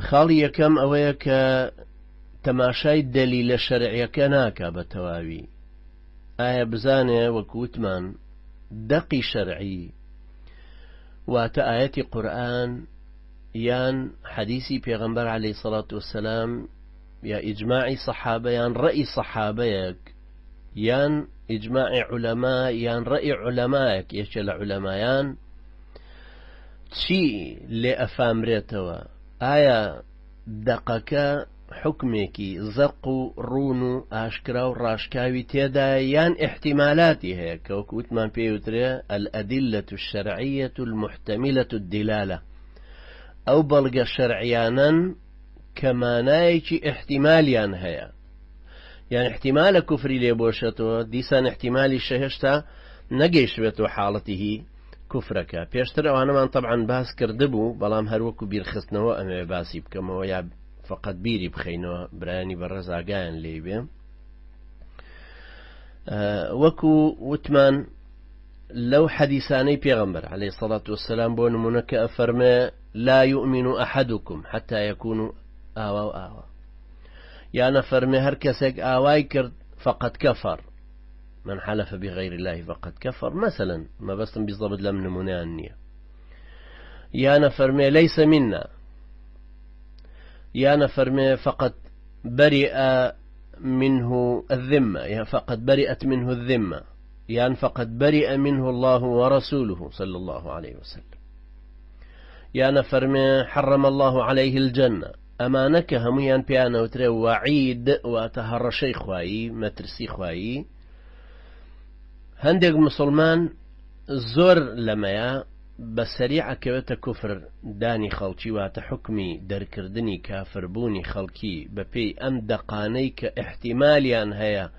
خاڵی یەکەم ئەوەیە کە تەماشای دەلیلە شەرعیەکە ناکا بە تەواوی. ئایا بزانێ وەکوتمان دەقی شەرعی واتە ئاەتی قورئان یان حەدیسی پێغەمبەر عەلەیهی سەڵات وەسەلام یا ئیجماعی سەحابە یان ڕەئی سەحابەیەک یان ئیجماعی عولەما یان ڕەئی عولەمایەک یەکێ لە عولەمایان چی لێ ئەفامرێتەوە؟ ئایا دەقەکە حکمێکی زەق و ڕون و ئاشکرا و ڕاشکاوی تێدایە یان احتیمالاتی هەیە کە وەکو وتمان پێوترێ الأدلة الشرعية المحتملة الدلالة، ئەو بەڵگە شەرعیانن کە مانایەکی احتیمالیان هەیە، یان احتیمالە کوفری لێ بۆشێتەوە دیسان احتیمالی شەهێشتا نەگەیشتوێتەوە حاڵەتی کوفرەکە. پێشتر ئەوانەمان طبعا باس کردبوو، بەڵام هەروەکو بیرخستنەوە ئەمێ باسی بکەمەوە یا فقط بیری بخەینەوە برایانی بەڕێز ئاگایان لێ بێ. وەکو وتمان لەو حەدیسانەی پێغەمبەر عەلەیهی سەڵات وەسەلام بۆ نمونە کە ئەفەرمێ لا يؤمن أحدكم حتى يكون ئاوا و ئاوا، یان ئەفەرمێ هەر کەسێک ئاوای کرد فقد كفر، من حلف بغير الله فقد كفر مثلا، ما بستم بالضبط لم نمونان نییە. یان ئەفەرمێ ليس منا، یان ئەفەرمێ فقد برئ منه الذمة، يعني فقد برئت منه الذمة، يعني فقد برئ منه الله ورسوله صلى الله عليه وسلم، يعني فرمي حرم الله عليه الجنة. أمانك هميان بيانا وتري وعيد واتهر شيخ خواي مترسي خواي. هندق مسلمان زور لمايا بسريعة كوتا كفر داني خلقي وات حكمي دركردني كافر بوني خلقي ببي أم دقانيك احتماليان هيا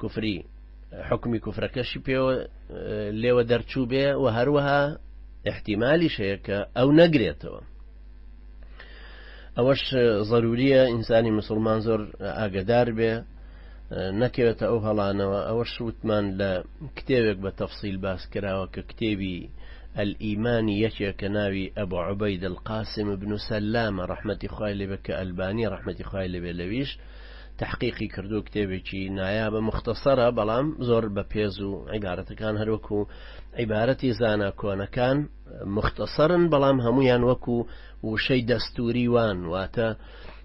كفري حكمي كفر كشي بيو ليو درچوبه وهروها احتمالي شيك أو نقريتو. أوش ضرورية إنساني مسلمان زور أقدار به نكوت أو هلانوا. أوش وتمان لكتابك بتفصيل باس كراوة ككتابي الإيمان يشيك ناوي أبو عبيد القاسم بن سلام رحمة خايل بك ألباني رحمة خايل بلويش تحقيقي كردو كتابي نايابة مختصرة بلام زور ببيزو عبارة كان هروكو عبارتي زانا كون كان مختصرا بلام هميان وكو وشي دستوري وان واتا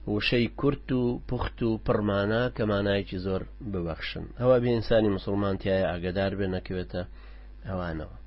وشي كرتو بختو برمانا كمانايكي زور ببخشن. هوا بإنساني مسلمان تيايا أقدار بنكوتا هوانوا.